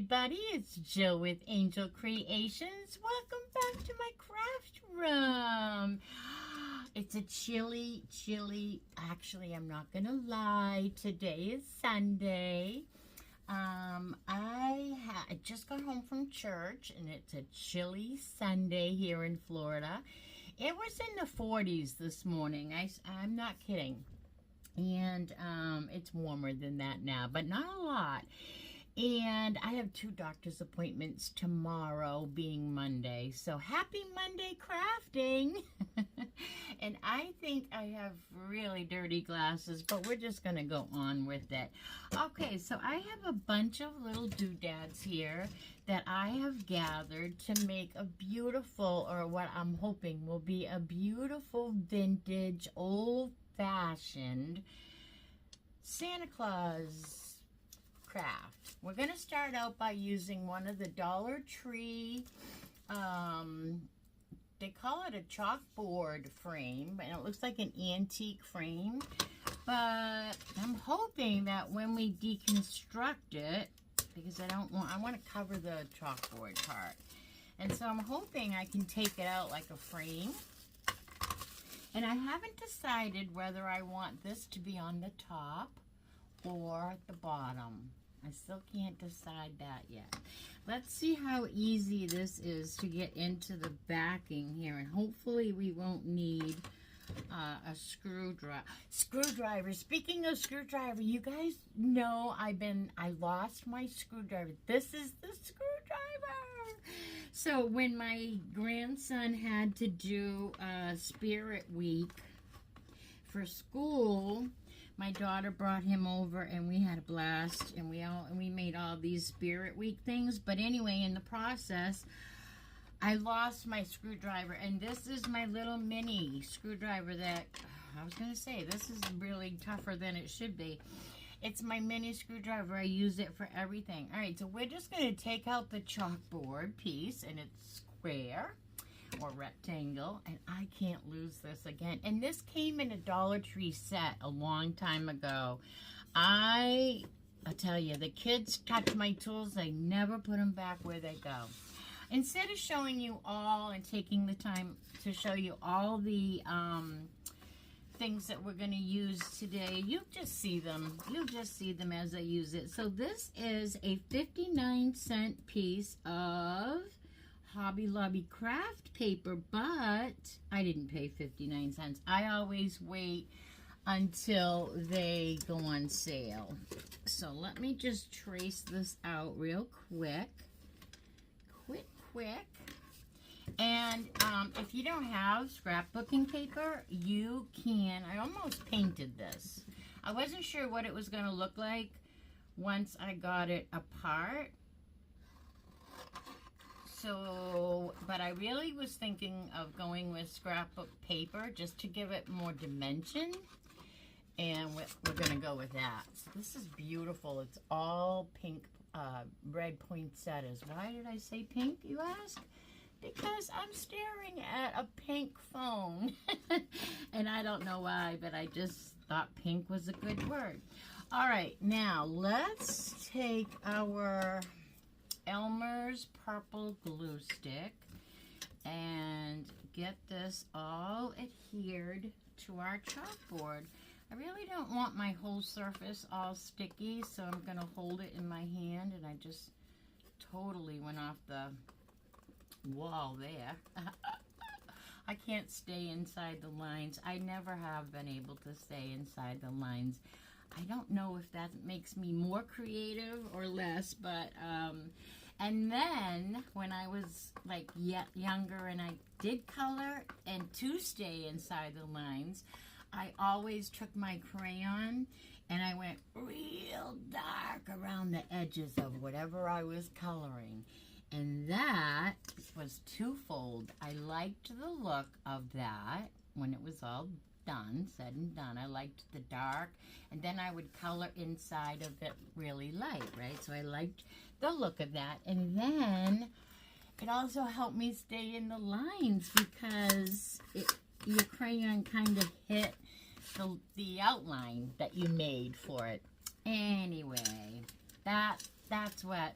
everybody, it's Jill with Angel Creations. Welcome back to my craft room. It's a chilly, actually I'm not gonna lie, today is Sunday. I just got home from church and it's a chilly Sunday here in Florida. It was in the 40s this morning, I'm not kidding. And it's warmer than that now, but not a lot. And I have 2 doctor's appointments tomorrow, being Monday. So happy Monday crafting. And I think I have really dirty glasses, but we're just going to go on with it. Okay, so I have a bunch of little doodads here that I have gathered to make a beautiful, or what I'm hoping will be a beautiful vintage, old-fashioned Santa Claus craft. We're going to start out by using one of the Dollar Tree, they call it a chalkboard frame, and it looks like an antique frame, but I'm hoping that when we deconstruct it, because I want to cover the chalkboard part, and so I'm hoping I can take it out like a frame. And I haven't decided whether I want this to be on the top or the bottom. I still can't decide that yet. Let's see how easy this is to get into the backing here, and hopefully we won't need a screwdriver. Speaking of screwdriver, you guys know I lost my screwdriver. This is the screwdriver. So when my grandson had to do Spirit Week for school, my daughter brought him over and we had a blast, and we made all these Spirit Week things. But anyway, in the process, I lost my screwdriver, and this is my little mini screwdriver that, I was going to say, this is really tougher than it should be. It's my mini screwdriver. I use it for everything. All right, so we're just going to take out the chalkboard piece, and it's square or rectangle, and I can't lose this again. And this came in a Dollar Tree set a long time ago. I'll tell you, the kids touch my tools, they never put them back where they go. Instead of showing you all and taking the time to show you all the things that we're going to use today, you'll just see them. You'll just see them as I use it. So this is a 59-cent piece of Hobby Lobby craft paper, but I didn't pay 59 cents. I always wait until they go on sale. So let me just trace this out real quick. Quick. And if you don't have scrapbooking paper, you can. I almost painted this. I wasn't sure what it was going to look like once I got it apart. So, but I really was thinking of going with scrapbook paper just to give it more dimension. And we're going to go with that. So this is beautiful. It's all pink, red poinsettias. Why did I say pink, you ask? Because I'm staring at a pink phone. And I don't know why, but I just thought pink was a good word. All right, now let's take our Elmer's purple glue stick and get this all adhered to our chalkboard. I really don't want my whole surface all sticky, so I'm going to hold it in my hand, and I just totally went off the wall there. I can't stay inside the lines. I never have been able to stay inside the lines. I don't know if that makes me more creative or less, but and then when I was like younger and I did color, and to stay inside the lines, I always took my crayon and I went real dark around the edges of whatever I was coloring. And that was twofold. I liked the look of that when it was all done, said and done. I liked the dark, and then I would color inside of it really light, right? So I liked the look of that. And then it also helped me stay in the lines because your crayon kind of hit the outline that you made for it. Anyway, that's what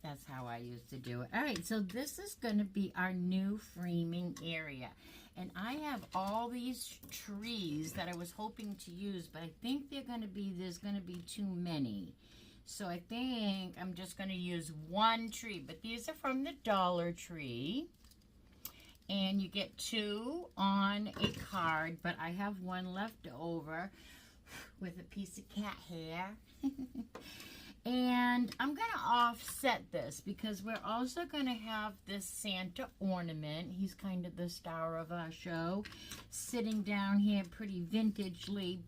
That's how I used to do it. All right, so this is going to be our new framing area. And I have all these trees that I was hoping to use, but I think there's going to be too many. So I think I'm just going to use one tree. But these are from the Dollar Tree. And you get 2 on a card, but I have one left over with a piece of cat hair. And I'm going to offset this because we're also going to have this Santa ornament. He's kind of the star of our show, sitting down here pretty vintagely,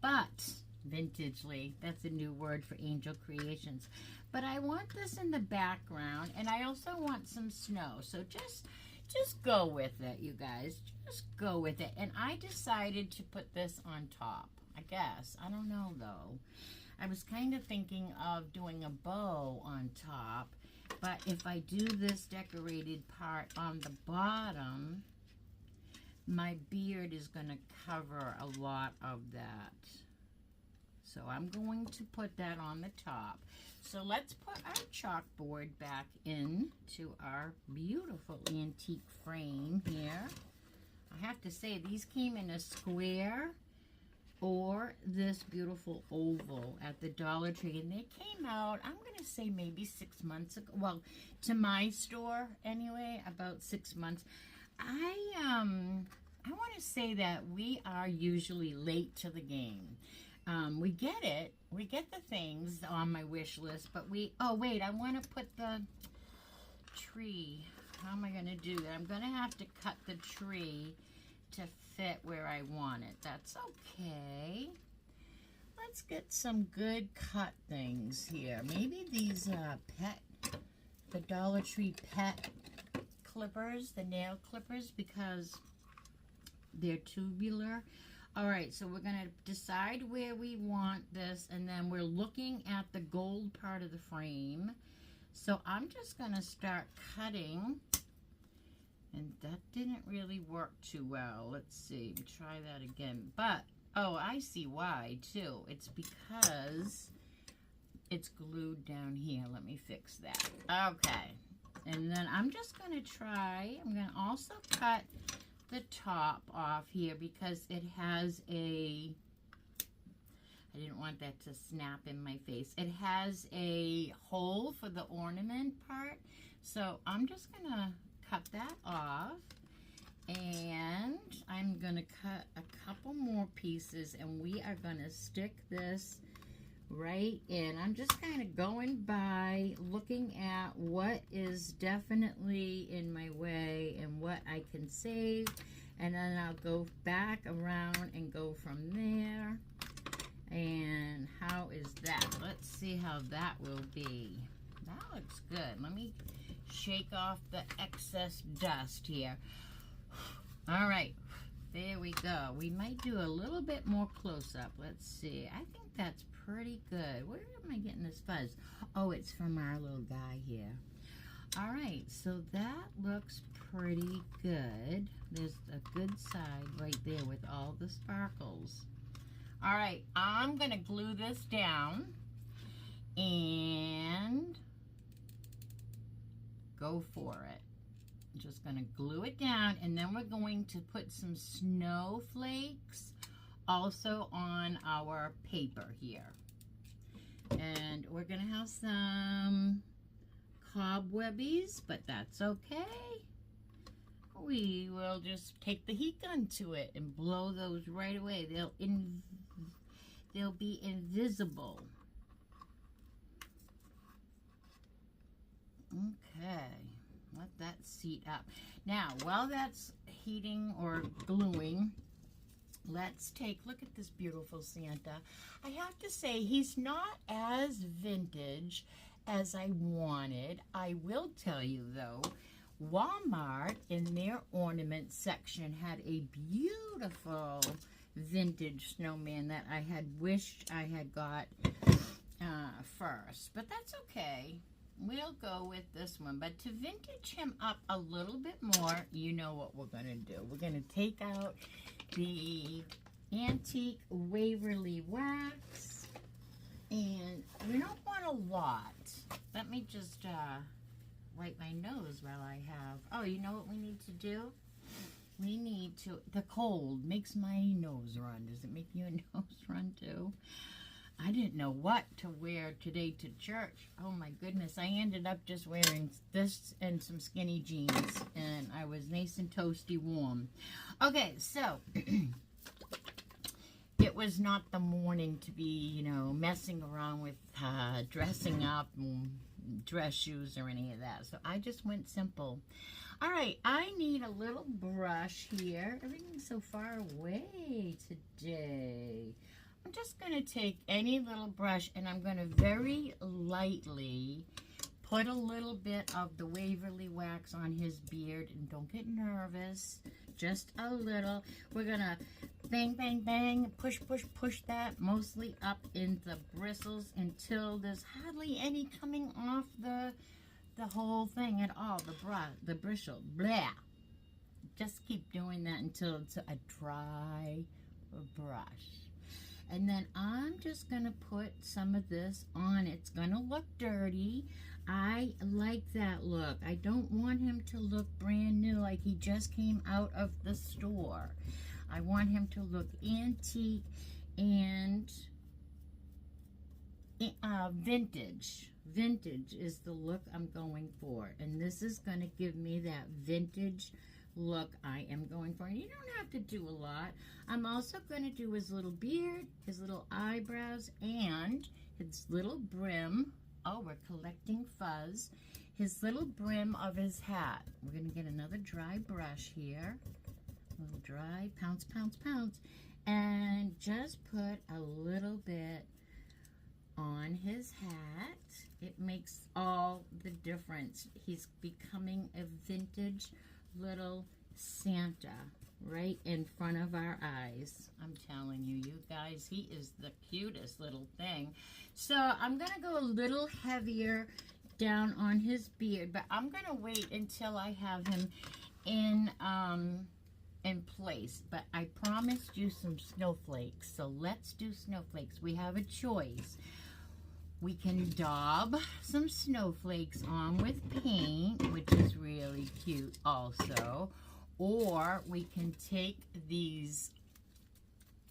that's a new word for Angel Creations. But I want this in the background, and I also want some snow. So just go with it, you guys. Just go with it. And I decided to put this on top, I guess. I don't know, though. I was kind of thinking of doing a bow on top, but if I do this decorated part on the bottom, my beard is going to cover a lot of that. So I'm going to put that on the top. So let's put our chalkboard back into our beautiful antique frame here. I have to say, these came in a square or this beautiful oval at the Dollar Tree, and they came out, I'm going to say maybe 6 months ago. Well, to my store anyway, about 6 months. I want to say that we are usually late to the game. We get it. We get the things on my wish list, but oh wait, I want to put the tree. How am I going to do that? I'm going to have to cut the tree to fit where I want it. That's okay. Let's get some good cut things here. Maybe these the Dollar Tree pet clippers, the nail clippers, because they're tubular. All right, so we're going to decide where we want this, and then we're looking at the gold part of the frame. So I'm just going to start cutting. And that didn't really work too well. Let's see. Try that again. But, oh, I see why, too. It's because it's glued down here. Let me fix that. Okay. And then I'm just going to try. I'm going to also cut the top off here because it has a... I didn't want that to snap in my face. It has a hole for the ornament part. So I'm just going to cut that off, and I'm gonna cut a couple more pieces, and we are gonna stick this right in. I'm just kind of going by looking at what is definitely in my way and what I can save, and then I'll go back around and go from there. And how is that? Let's see how that will be. That looks good. Let me shake off the excess dust here. All right, there we go. We might do a little bit more close-up. Let's see. I think that's pretty good. Where am I getting this fuzz? Oh, it's from our little guy here. All right, so that looks pretty good. There's a good side right there with all the sparkles. All right, I'm going to glue this down and go for it. I'm just going to glue it down, and then we're going to put some snowflakes also on our paper here. And we're going to have some cobwebbies, but that's okay. We will just take the heat gun to it and blow those right away. They'll be invisible. Okay, let that seat up. Now, while that's heating or gluing, let's look at this beautiful Santa. I have to say, he's not as vintage as I wanted. I will tell you, though, Walmart in their ornament section had a beautiful vintage snowman that I had wished I had got first, but that's okay. We'll go with this one, but to vintage him up a little bit more, you know what we're going to do. We're going to take out the antique Waverly wax, and we don't want a lot. Let me just wipe my nose while I have. Oh, you know what we need to do? We need to, the cold makes my nose run. Does it make your nose run too? I didn't know what to wear today to church. Oh my goodness. I ended up just wearing this and some skinny jeans, and I was nice and toasty warm. Okay, so it was not the morning to be, you know, messing around with dressing up and dress shoes or any of that. So I just went simple. All right, I need a little brush here. Everything's so far away today. I'm just going to take any little brush and I'm going to very lightly put a little bit of the Waverly wax on his beard. And don't get nervous, just a little. We're going to bang, bang, bang, push, push, push that mostly up in the bristles until there's hardly any coming off the whole thing at all, the bristle, blah. Just keep doing that until it's a dry brush. And then I'm just going to put some of this on. It's going to look dirty. I like that look. I don't want him to look brand new like he just came out of the store. I want him to look antique and vintage. Vintage is the look I'm going for. And this is going to give me that vintage look I am going for. And you don't have to do a lot. I'm also going to do his little beard, his little eyebrows, and his little brim. Oh, we're collecting fuzz. His little brim of his hat. We're going to get another dry brush here. A little dry, pounce, pounce, pounce. And just put a little bit on his hat. It makes all the difference. He's becoming a vintage little Santa right in front of our eyes. I'm telling you, you guys, he is the cutest little thing. So I'm going to go a little heavier down on his beard, but I'm going to wait until I have him in place. But I promised you some snowflakes, so let's do snowflakes. We have a choice. We can daub some snowflakes on with paint, which is really cute also. Or we can take these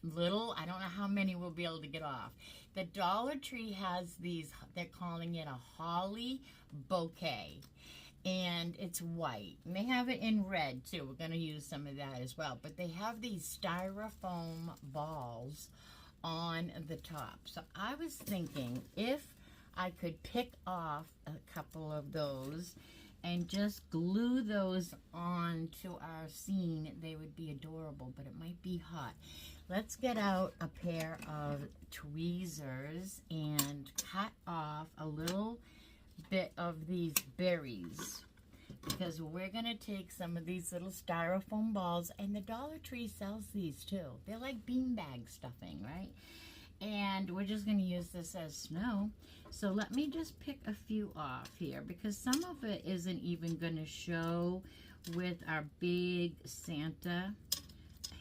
little, I don't know how many we'll be able to get off. The Dollar Tree has these, they're calling it a holly bouquet. And it's white. And they have it in red too. We're going to use some of that as well. But they have these styrofoam balls on the top. So I was thinking if I could pick off a couple of those and just glue those onto our scene, they would be adorable, but it might be hot. Let's get out a pair of tweezers and cut off a little bit of these berries, because we're going to take some of these little styrofoam balls, and the Dollar Tree sells these too. They're like beanbag stuffing, right? And we're just going to use this as snow. So let me just pick a few off here, because some of it isn't even going to show with our big Santa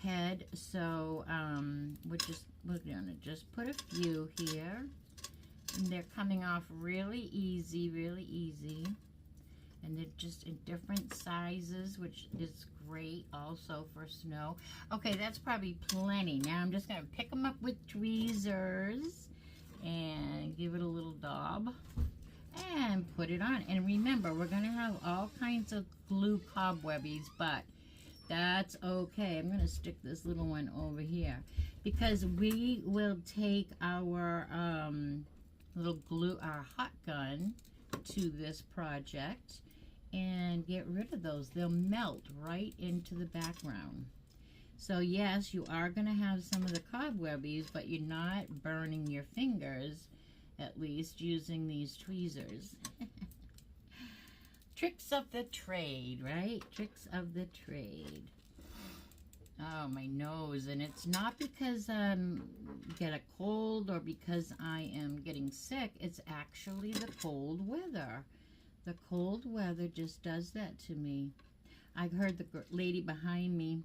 head. So we're going to just put a few here. And they're coming off really easy, really easy. And they're just in different sizes, which is great also for snow. Okay, that's probably plenty. Now I'm just going to pick them up with tweezers and give it a little daub and put it on. And remember, we're going to have all kinds of glue cobwebbies, but that's okay. I'm going to stick this little one over here because we will take our little glue, our hot gun, to this project and get rid of those. They'll melt right into the background. So yes, you are going to have some of the cobwebbies, but you're not burning your fingers, at least using these tweezers. Tricks of the trade, right? Tricks of the trade. Oh, my nose. And it's not because I get a cold or because I am getting sick. It's actually the cold weather. The cold weather just does that to me. I heard the lady behind me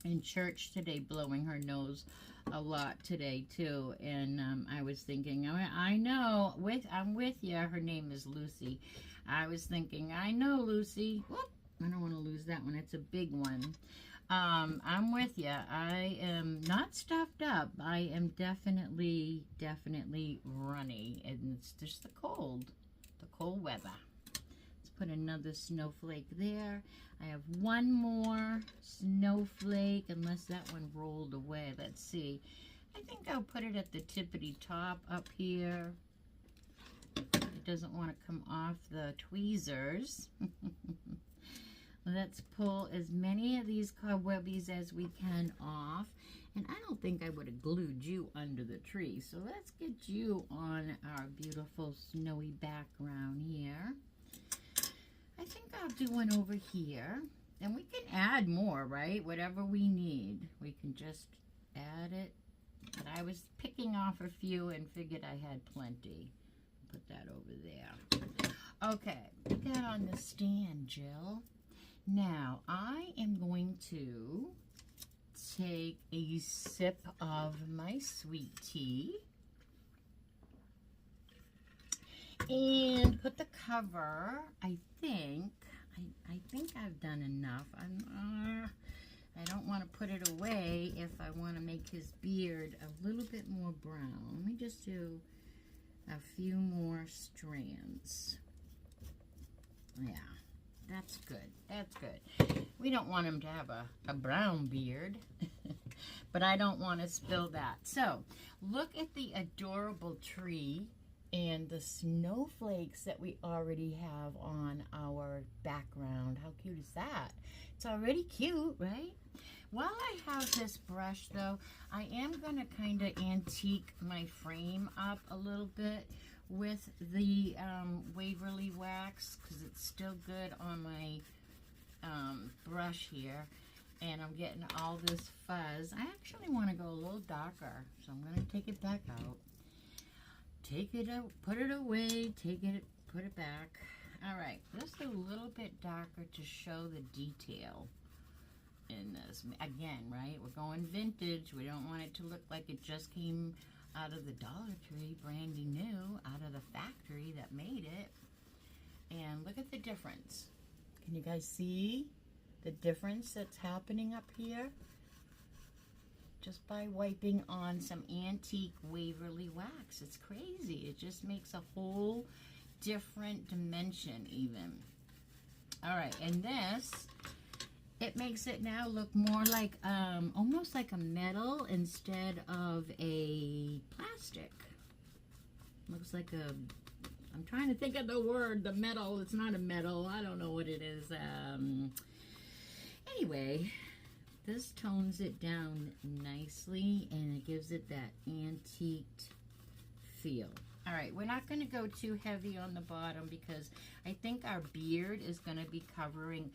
in church today blowing her nose a lot today too. And I was thinking, I know, I'm with you. Her name is Lucy. I was thinking, I know, Lucy. Whoop, I don't want to lose that one. It's a big one. I'm with you. I am not stuffed up. I am definitely runny. And it's just the cold weather. Let's put another snowflake there. I have one more snowflake, unless that one rolled away. Let's see. I think I'll put it at the tippity top up here. It doesn't want to come off the tweezers. Let's pull as many of these cobwebbies as we can off. And I don't think I would have glued you under the tree. So let's get you on our beautiful snowy background here. I think I'll do one over here. And we can add more, right? Whatever we need. We can just add it. But I was picking off a few and figured I had plenty. Put that over there. Okay, put that on the stand, Jill. Now, I am going to take a sip of my sweet tea and put the cover. I think I've done enough. I don't want to put it away if I want to make his beard a little bit more brown. Let me just do a few more strands. Yeah. That's good. That's good. We don't want him to have a brown beard, but I don't want to spill that. So, look at the adorable tree and the snowflakes that we already have on our background. How cute is that? It's already cute, right? While I have this brush, though, I am going to kind of antique my frame up a little bit with the Waverly wax, because it's still good on my brush here, and I'm getting all this fuzz. I actually want to go a little darker, so I'm going to take it back out. Take it out, put it away, take it, put it back. All right, just a little bit darker to show the detail in this. Again, right, we're going vintage. We don't want it to look like it just came out of the Dollar Tree, brandy new, out of the factory that made it. And look at the difference. Can you guys see the difference that's happening up here? Just by wiping on some antique Waverly wax. It's crazy. It just makes a whole different dimension even. All right, and this, it makes it now look more like, almost like a metal instead of a plastic. Looks like a, I'm trying to think of the word, the metal. It's not a metal. I don't know what it is. Anyway, this tones it down nicely and it gives it that antiqued feel. All right, we're not going to go too heavy on the bottom because I think our beard is going to be covering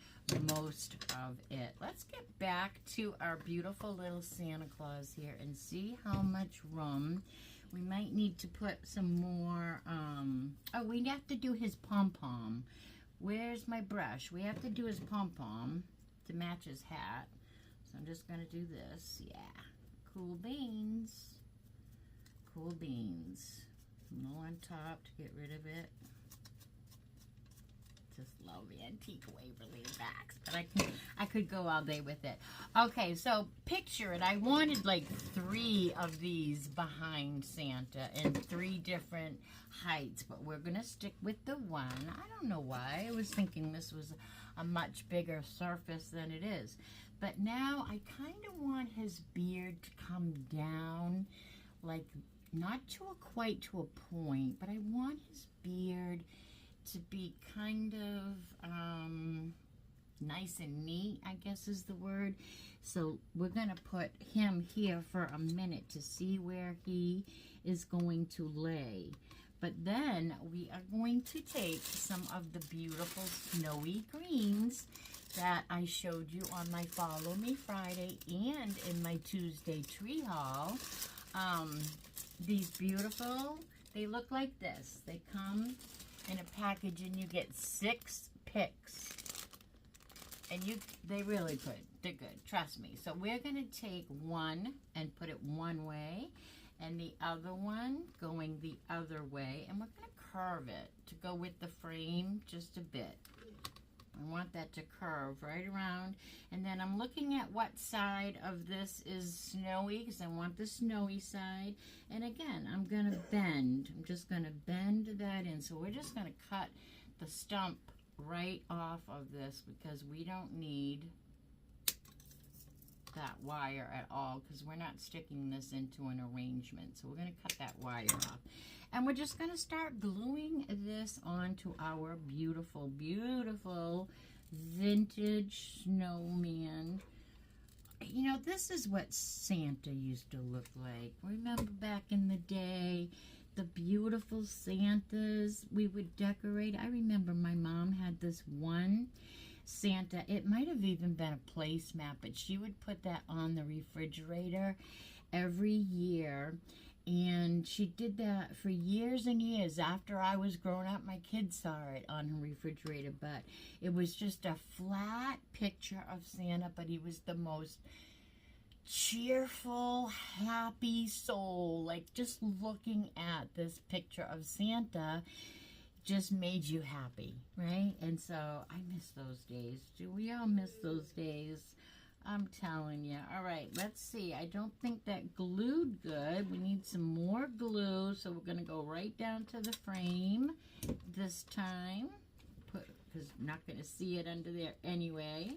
most of it. Let's get back to our beautiful little Santa Claus here and see how much room. We might need to put some more, oh, we have to do his pom-pom. Where's my brush? We have to do his pom-pom to match his hat. So I'm just going to do this. Yeah, cool beans. Cool beans. No on top to get rid of it. Just love the antique Waverly wax, but I could go all day with it. Okay, so picture it. I wanted like 3 of these behind Santa in 3 different heights, but we're gonna stick with the one. I don't know why. I was thinking this was a much bigger surface than it is, but now I kind of want his beard to come down, like not to quite to a point, but I want his beard to be kind of nice and neat, I guess is the word. So we're gonna put him here for a minute to see where he is going to lay. But then we are going to take some of the beautiful snowy greens that I showed you on my Follow Me Friday and in my Tuesday tree haul. These beautiful, they look like this. They come in a package and you get 6 picks. And they really good. They're good, trust me. So we're gonna take one and put it one way, and the other one going the other way, and we're going to curve it to go with the frame just a bit. I want that to curve right around, and then I'm looking at what side of this is snowy, because I want the snowy side. And again, I'm going to bend. I'm just going to bend that in. So we're just going to cut the stump right off of this, because we don't need that wire at all, because we're not sticking this into an arrangement. So we're going to cut that wire off. And we're just going to start gluing this onto our beautiful, beautiful vintage snowman. You know, this is what Santa used to look like. Remember back in the day, the beautiful Santas we would decorate? I remember my mom had this one Santa. It might have even been a placemat, but she would put that on the refrigerator every year. And she did that for years and years. After I was grown up, my kids saw it on her refrigerator, but it was just a flat picture of Santa, but he was the most cheerful, happy soul. Like, just looking at this picture of Santa just made you happy, right? And so I miss those days. Do we all miss those days? I'm telling you. All right, let's see. I don't think that glued good. We need some more glue, so we're going to go right down to the frame this time, because I'm not going to see it under there anyway.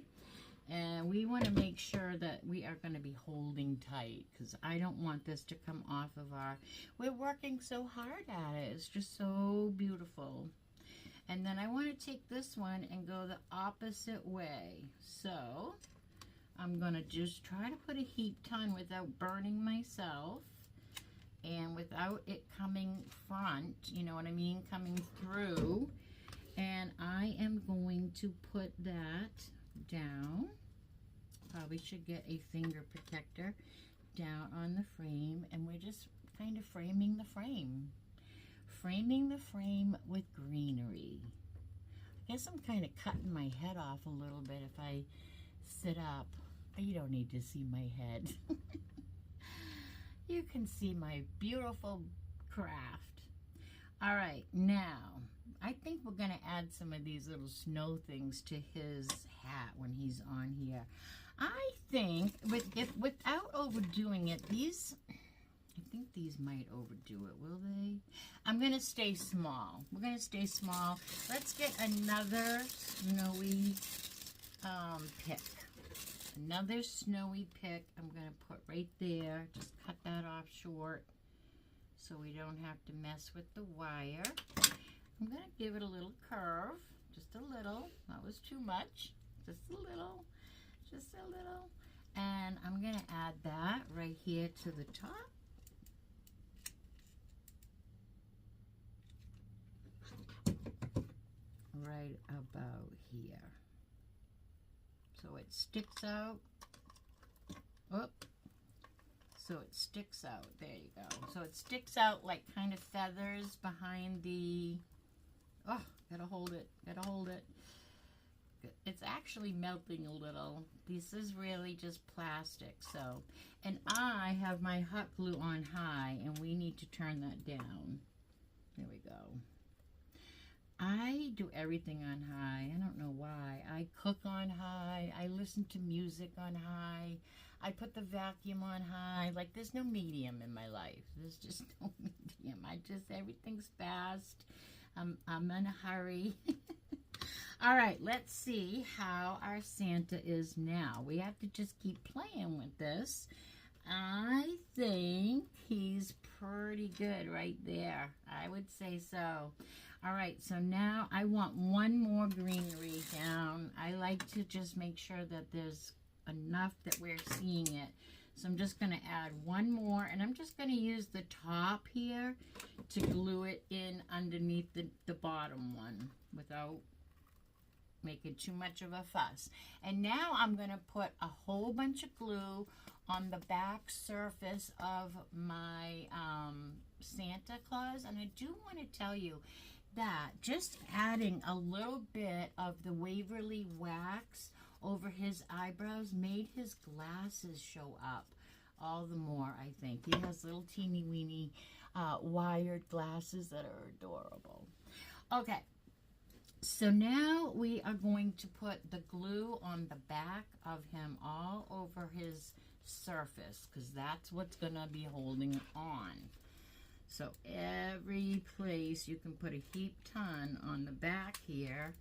And we want to make sure that we are going to be holding tight, because I don't want this to come off of our... We're working so hard at it. It's just so beautiful. And then I want to take this one and go the opposite way. So I'm going to just try to put a heat ton without burning myself and without it coming front, you know what I mean, coming through. And I am going to put that down. Probably should get a finger protector down on the frame, and we're just kind of framing the frame. Framing the frame with greenery. I guess I'm kind of cutting my head off a little bit if I sit up. You don't need to see my head. You can see my beautiful craft. All right, now I think we're going to add some of these little snow things to his hat when he's on here. I think without overdoing it, I think these might overdo it, will they? I'm going to stay small. We're going to stay small. Let's get another snowy pick. Another snowy pick I'm going to put right there. Just cut that off short so we don't have to mess with the wire. I'm going to give it a little curve, just a little. That was too much. Just a little, just a little. And I'm going to add that right here to the top. Right about here. So it sticks out. Oop. So it sticks out. There you go. So it sticks out like kind of feathers behind the... Oh, gotta hold it. Gotta hold it. It's actually melting a little. This is really just plastic. So, and I have my hot glue on high, and we need to turn that down. There we go. I do everything on high. I don't know why. I cook on high. I listen to music on high. I put the vacuum on high. Like, there's no medium in my life. There's just no medium. Everything's fast. I'm in a hurry. All right, let's see how our Santa is now. We have to just keep playing with this. I think he's pretty good right there. I would say so. All right, so now I want one more greenery down. I like to just make sure that there's enough that we're seeing it. So I'm just going to add one more, and I'm just going to use the top here to glue it in underneath the bottom one without making too much of a fuss. And now I'm going to put a whole bunch of glue on the back surface of my Santa Claus. And I do want to tell you that just adding a little bit of the Waverly wax over his eyebrows made his glasses show up all the more, I think. He has little teeny weeny wired glasses that are adorable. Okay, so now we are going to put the glue on the back of him all over his surface, because that's what's going to be holding on. So every place you can put a heap ton on the back here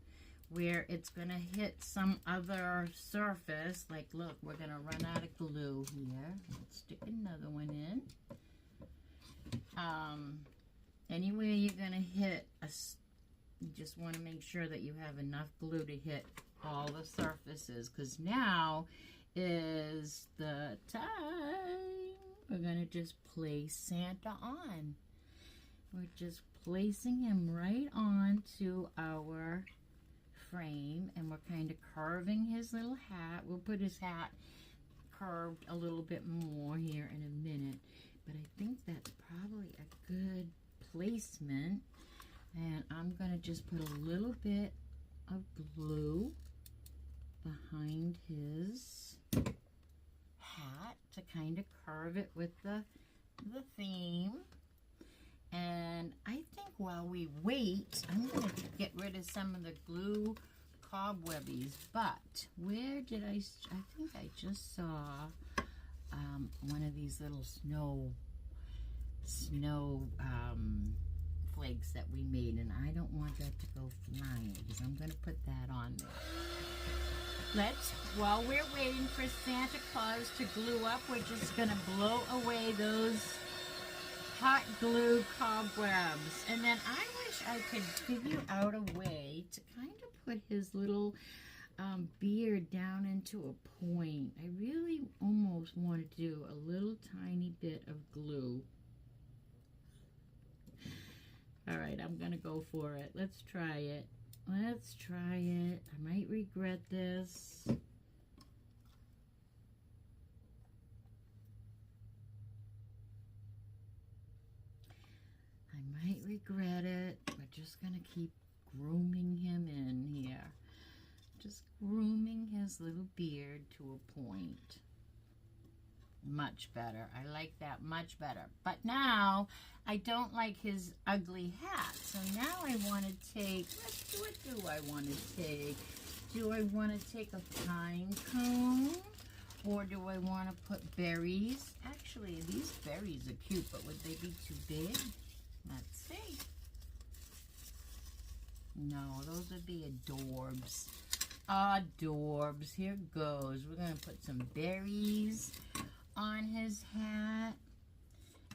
where it's going to hit some other surface. Like, look, we're going to run out of glue here. Let's stick another one in. Anywhere you're going to hit, you just want to make sure that you have enough glue to hit all the surfaces, because now is the time we're going to just place Santa on. We're just placing him right onto our frame, and we're kind of carving his little hat. We'll put his hat curved a little bit more here in a minute, but I think that's probably a good placement. And I'm going to just put a little bit of glue behind his hat to kind of curve it with the theme. And I think while we wait, I'm going to get rid of some of the glue cobwebbies. But where did I think I just saw one of these little snow flakes that we made, and I don't want that to go flying, because I'm going to put that on there. While we're waiting for Santa Claus to glue up, we're just going to blow away those hot glue cobwebs. And then I wish I could figure out a way to kind of put his little beard down into a point. I really almost want to do a little tiny bit of glue. All right, I'm going to go for it. Let's try it. Let's try it. I might regret this. I might regret it. We're just going to keep grooming him in here. Just grooming his little beard to a point. Much better. I like that much better. But now I don't like his ugly hat. So now I want to take, what do I want to take? Do I want to take a pine cone? Or do I want to put berries? Actually, these berries are cute, but would they be too big? Let's see. No, those would be adorbs. Adorbs. Here goes. We're going to put some berries on his hat.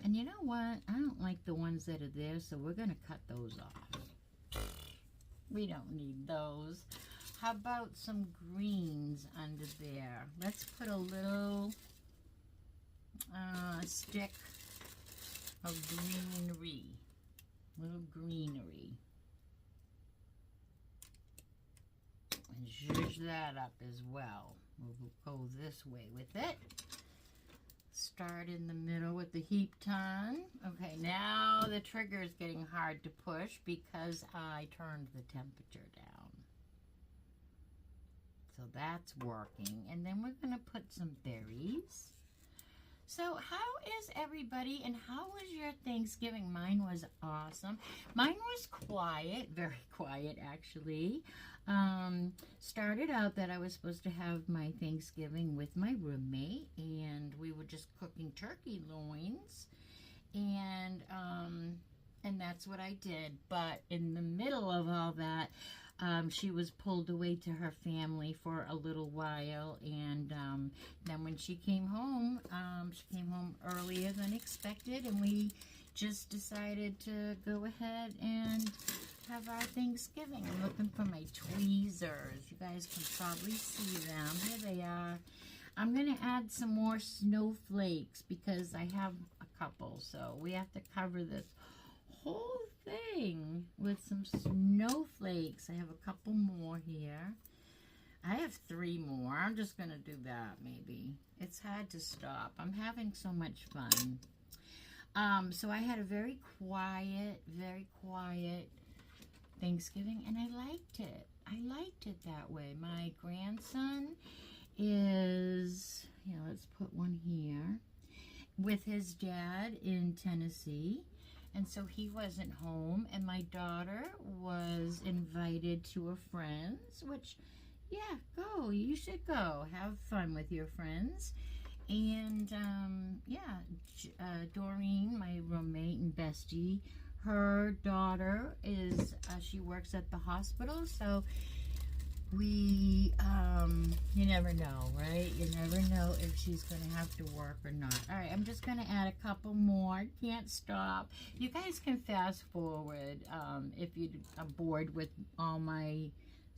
And you know what? I don't like the ones that are there, so we're going to cut those off. We don't need those. How about some greens under there? Let's put a little stick of greenery. Little greenery. And zhuzh that up as well. We'll go this way with it. Start in the middle with the heap ton. Okay, now the trigger is getting hard to push because I turned the temperature down. So that's working. And then we're going to put some berries. So how is everybody, and how was your Thanksgiving? Mine was awesome. Mine was quiet, very quiet actually. Started out that I was supposed to have my Thanksgiving with my roommate, and we were just cooking turkey loins, and that's what I did. But in the middle of all that, she was pulled away to her family for a little while, and then when she came home earlier than expected, and we just decided to go ahead and have our Thanksgiving. I'm looking for my tweezers. You guys can probably see them. Here they are. I'm going to add some more snowflakes because I have a couple, so we have to cover this whole thing with some snowflakes. I have a couple more here. I have 3 more. I'm just going to do that maybe. It's hard to stop. I'm having so much fun. So I had a very quiet Thanksgiving, and I liked it. I liked it that way. My grandson is, let's put one here. with his dad in Tennessee, and so he wasn't home, and my daughter was invited to a friend's, which, yeah, go. You should go. Have fun with your friends. And, yeah, Doreen, my roommate and bestie, her daughter is, she works at the hospital, so we, you never know, right? You never know if she's going to have to work or not. All right, I'm just going to add a couple more. Can't stop. You guys can fast forward if you're bored with all my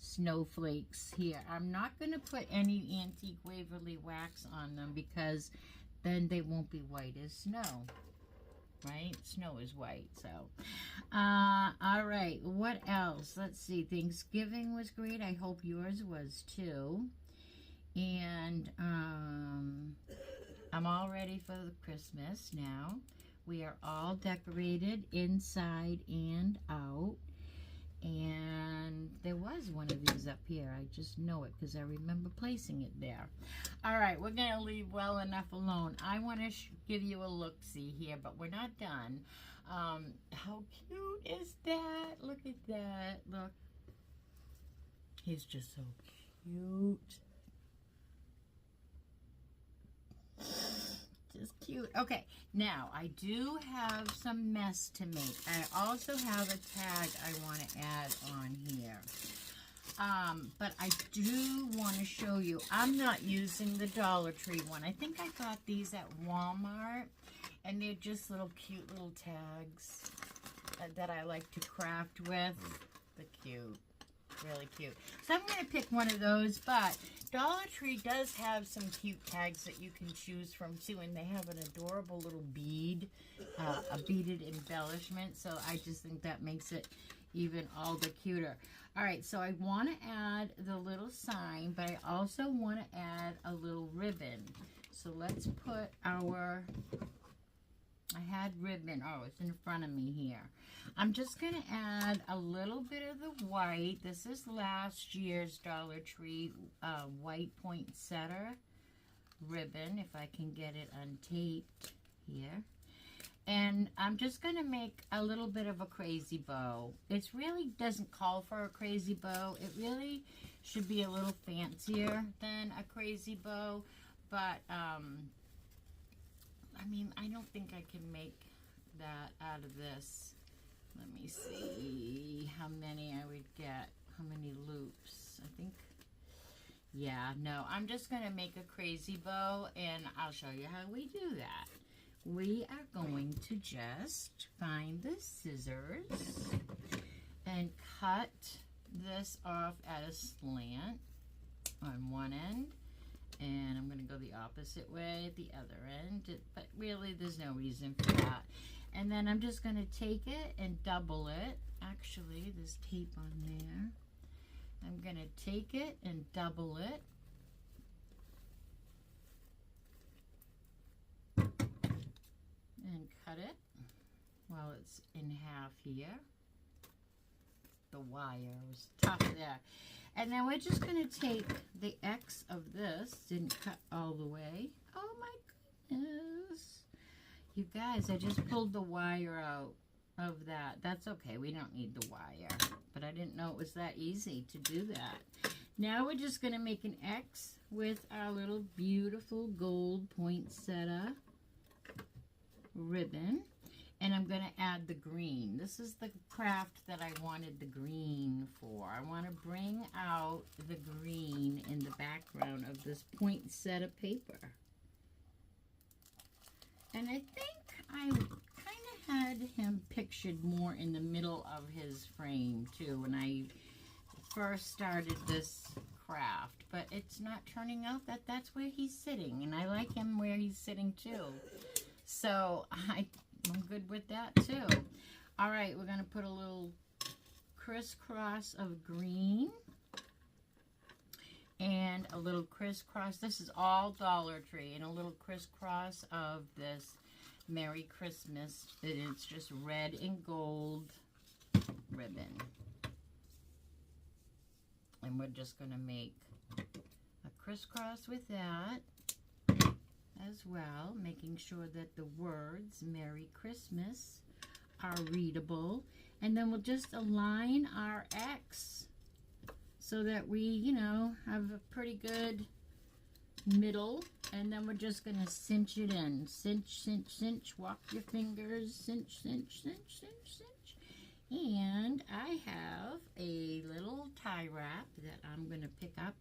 snowflakes here. I'm not going to put any Antique Waverly wax on them because then they won't be white as snow. Right? Snow is white, so. All right, what else? Let's see. Thanksgiving was great. I hope yours was too. And I'm all ready for the Christmas now. We are all decorated inside and out. And there was one of these up here. I just know it because I remember placing it there. All right, we're going to leave well enough alone. I want to give you a look-see here, but we're not done. How cute is that? Look at that. Look. He's just so cute. Just cute. Okay, now I do have some mess to make. I also have a tag I want to add on here. But I do want to show you. I'm not using the Dollar Tree one. I think I got these at Walmart, and they're just little cute little tags that I like to craft with. They're cute. Really cute. So I'm going to pick one of those, but Dollar Tree does have some cute tags that you can choose from too, and they have an adorable little bead, a beaded embellishment, so I just think that makes it even all the cuter. All right, so I want to add the little sign, but I also want to add a little ribbon. So let's put our, I had ribbon, oh, it's in front of me here. I'm just going to add a little bit of the white. This is last year's Dollar Tree white poinsettia ribbon, if I can get it untaped here. And I'm just going to make a little bit of a crazy bow. It really doesn't call for a crazy bow. It really should be a little fancier than a crazy bow. But, I mean, I don't think I can make that out of this. Let me see how many I would get. How many loops? I think, yeah, no. I'm just going to make a crazy bow, and I'll show you how we do that. We are going to just find the scissors and cut this off at a slant on one end, and I'm going to go the opposite way at the other end, but really there's no reason for that. And then I'm just going to take it and double it. Actually, there's tape on there. I'm going to take it and double it. And cut it while it's in half here. The wire was tough there. And then we're just going to take the X of this. Didn't cut all the way. Oh my goodness. You guys, I just pulled the wire out of that. That's okay. We don't need the wire. But I didn't know it was that easy to do that. Now we're just going to make an X with our little beautiful gold poinsettia ribbon, and I'm going to add the green. This is the craft that I wanted the green for. I want to bring out the green in the background of this poinsettia paper. And I think I kind of had him pictured more in the middle of his frame too when I first started this craft, but it's not turning out that that's where he's sitting, and I like him where he's sitting too. So I'm good with that too. All right, we're going to put a little crisscross of green and a little crisscross. This is all Dollar Tree, and a little crisscross of this Merry Christmas. It's just red and gold ribbon. And we're just going to make a crisscross with that. as well, making sure that the words Merry Christmas are readable. And then we'll just align our X so that we, you know, have a pretty good middle. And then we're just going to cinch it in. Cinch, cinch, cinch. Walk your fingers. Cinch, cinch, cinch, cinch, cinch. And I have a little tie wrap that I'm going to pick up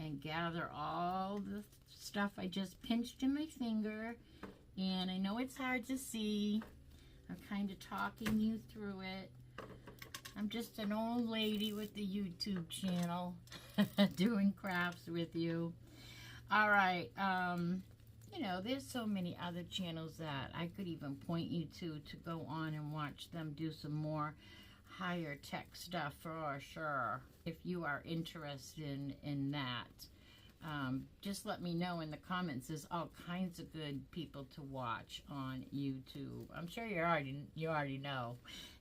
and gather all the stuff I just pinched in my finger. And I know it's hard to see. I'm kind of talking you through it. I'm just an old lady with the YouTube channel doing crafts with you. All right, you know, there's so many other channels that I could even point you to go on and watch them do some more higher tech stuff for sure. If you are interested in that, just let me know in the comments. There's all kinds of good people to watch on YouTube. I'm sure you already know.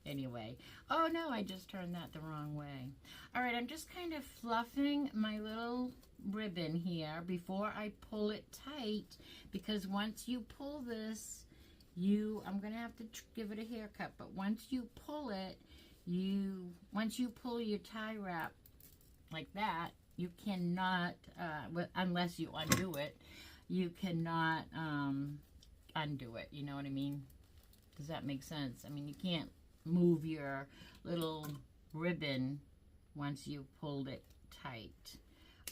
Anyway, oh no, I just turned that the wrong way. All right, I'm just kind of fluffing my little ribbon here before I pull it tight, because once you pull this, I'm gonna have to give it a haircut, but once you pull it, once you pull your tie wrap like that, you cannot, unless you undo it, you cannot undo it. You know what I mean? Does that make sense? I mean, you can't move your little ribbon once you pulled it tight.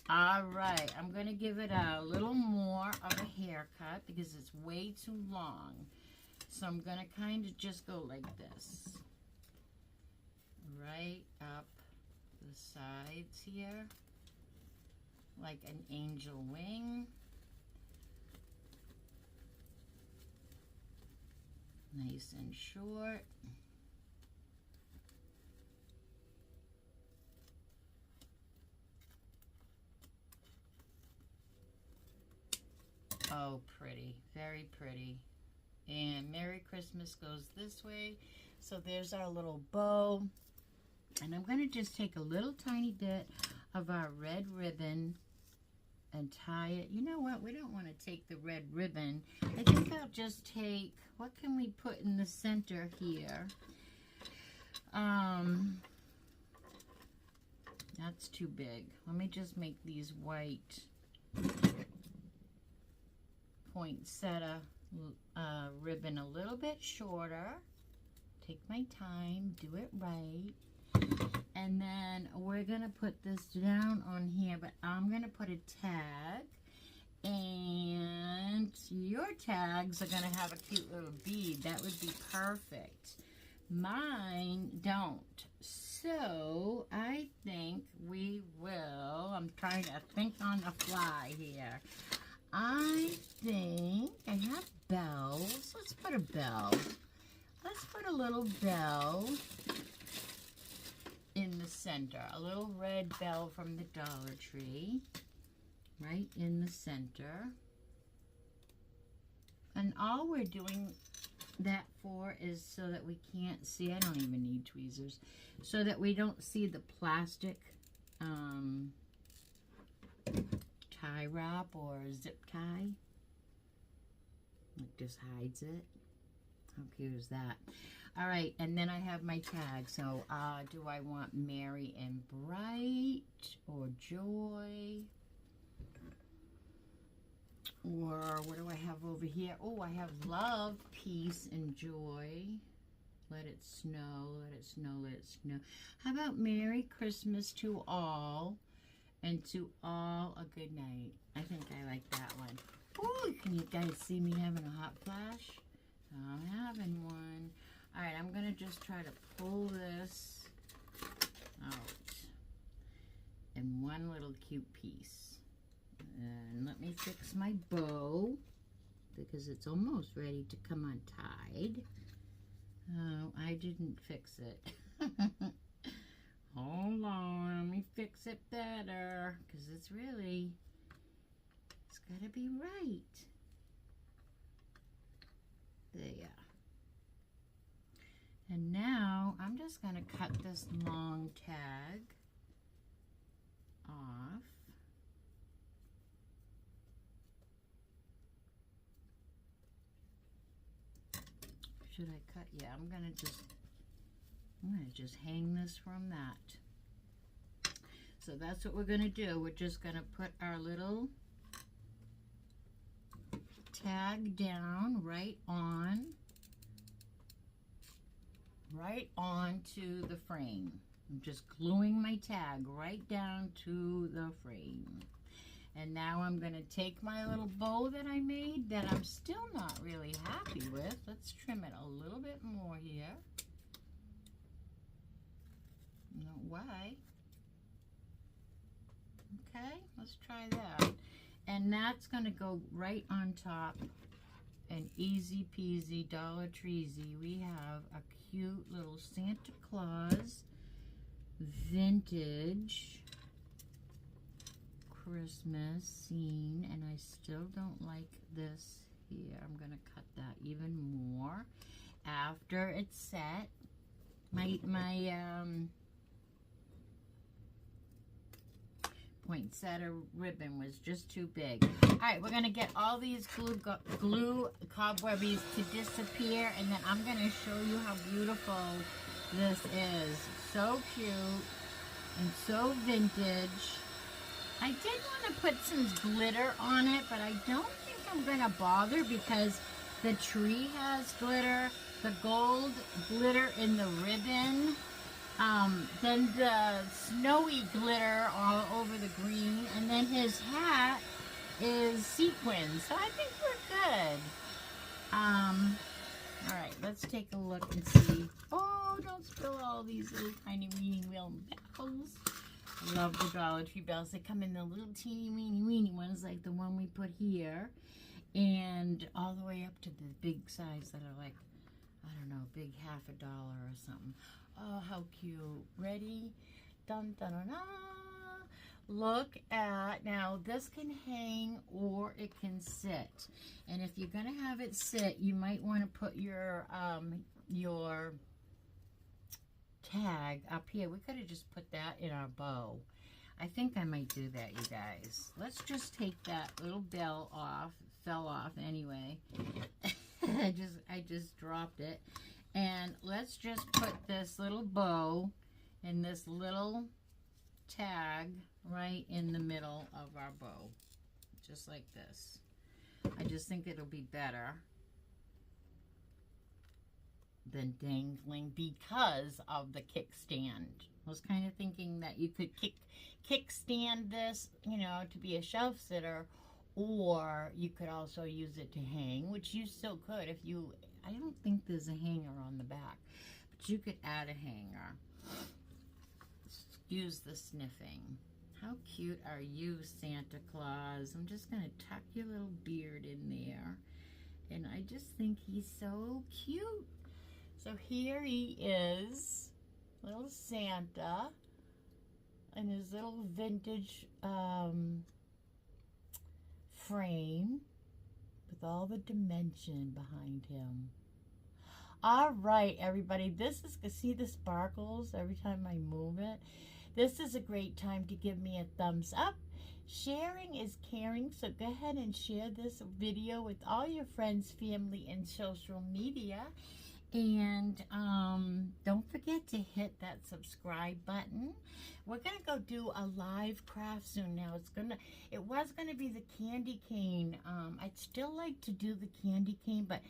All right, I'm going to give it a little more of a haircut because it's way too long. So I'm going to kind of just go like this. Right up the sides here. Like an angel wing. Nice and short. Oh, pretty. Very pretty. And Merry Christmas goes this way. So there's our little bow. And I'm going to just take a little tiny bit of our red ribbon and tie it. You know what? We don't want to take the red ribbon. I think I'll just take, what can we put in the center here? That's too big. Let me just make these white poinsettia ribbon a little bit shorter. Take my time, do it right. And then we're going to put this down on here, but I'm going to put a tag. And your tags are going to have a cute little bead. That would be perfect. Mine don't. So I think we will, I'm trying to think on the fly here. I think I have bells. Let's put a bell. Let's put a little bell in the center. A little red bell from the Dollar Tree. Right in the center. And all we're doing that for is so that we can't see. I don't even need tweezers. So that we don't see the plastic tie wrap or zip tie. It just hides it. How cute is that? All right, and then I have my tag. So do I want Merry and Bright or Joy? Or what do I have over here? Oh, I have Love, Peace, and Joy. Let it snow, let it snow, let it snow. How about Merry Christmas to all, and to all a good night? I think I like that one. Ooh, can you guys see me having a hot flash? I'm having one. All right, I'm going to just try to pull this out in one little cute piece. And let me fix my bow because it's almost ready to come untied. Oh, I didn't fix it. Hold on, let me fix it better because it's got to be right. There. And now I'm just going to cut this long tag off. should I cut? Yeah, I'm gonna just hang this from that. So that's what we're gonna do. We're just gonna put our little tag down right onto the frame. I'm just gluing my tag right down to the frame. And now I'm going to take my little bow that I made that I'm still not really happy with. Let's trim it a little bit more here. No way. Okay, let's try that. And that's going to go right on top. And easy peasy, Dollar Treesy, we have a cute little Santa Claus vintage Christmas scene. And I still don't like this here. I'm going to cut that even more after it's set. My poinsettia ribbon was just too big. All right, we're gonna get all these glue cobwebbies to disappear, and then I'm gonna show you how beautiful this is. So cute and so vintage. I did want to put some glitter on it, but I don't think I'm gonna bother because the tree has glitter, the gold glitter in the ribbon. Then the snowy glitter all over the green, and then his hat is sequins, so I think we're good. All right, let's take a look and see. Oh, don't spill all these little tiny weeny wheel bells. I love the Dollar Tree bells. They come in the little teeny weeny ones like the one we put here, and all the way up to the big size that are like, I don't know, big $50 or something. Oh, how cute. Ready? Dun, dun, dun, dun. Look at, now this can hang or it can sit. And if you're going to have it sit, you might want to put your tag up here. We could have just put that in our bow. I think I might do that, you guys. Let's just take that little bell off. It fell off anyway. I just dropped it. And let's just put this little bow and this little tag right in the middle of our bow. Just like this. I just think it'll be better than dangling because of the kickstand. I was kind of thinking that you could kickstand this, you know, to be a shelf sitter, or you could also use it to hang, which you still could if you... I don't think there's a hanger on the back, but you could add a hanger. Excuse the sniffing. How cute are you, Santa Claus? I'm just going to tuck your little beard in there. And I just think he's so cute. So here he is, little Santa, in his little vintage frame. With all the dimension behind him. All right, everybody, this is, see the sparkles every time I move it? This is a great time to give me a thumbs up. Sharing is caring, so go ahead and share this video with all your friends, family, and social media. And don't forget to hit that subscribe button. We're gonna go do a live craft soon. Now it was gonna be the candy cane. I'd still like to do the candy cane, but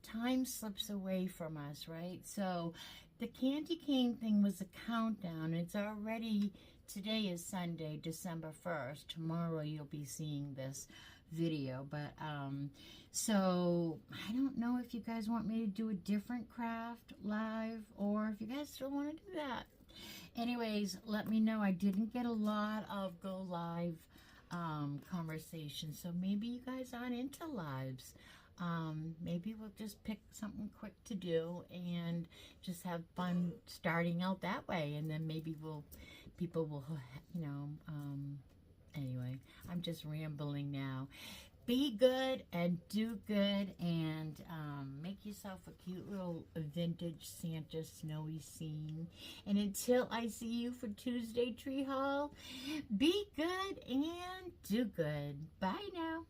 time slips away from us, right? So the candy cane thing was a countdown. It's already, today is Sunday, December 1st. Tomorrow you'll be seeing this video, but so I don't know if you guys want me to do a different craft live or if you guys still want to do that. Anyways, let me know. I didn't get a lot of go live conversations, so maybe you guys aren't into lives. Maybe we'll just pick something quick to do and just have fun starting out that way, and then maybe people will, you know, anyway, I'm just rambling now. Be good and do good, and make yourself a cute little vintage Santa snowy scene. And until I see you for Tuesday Tree Haul, be good and do good. Bye now.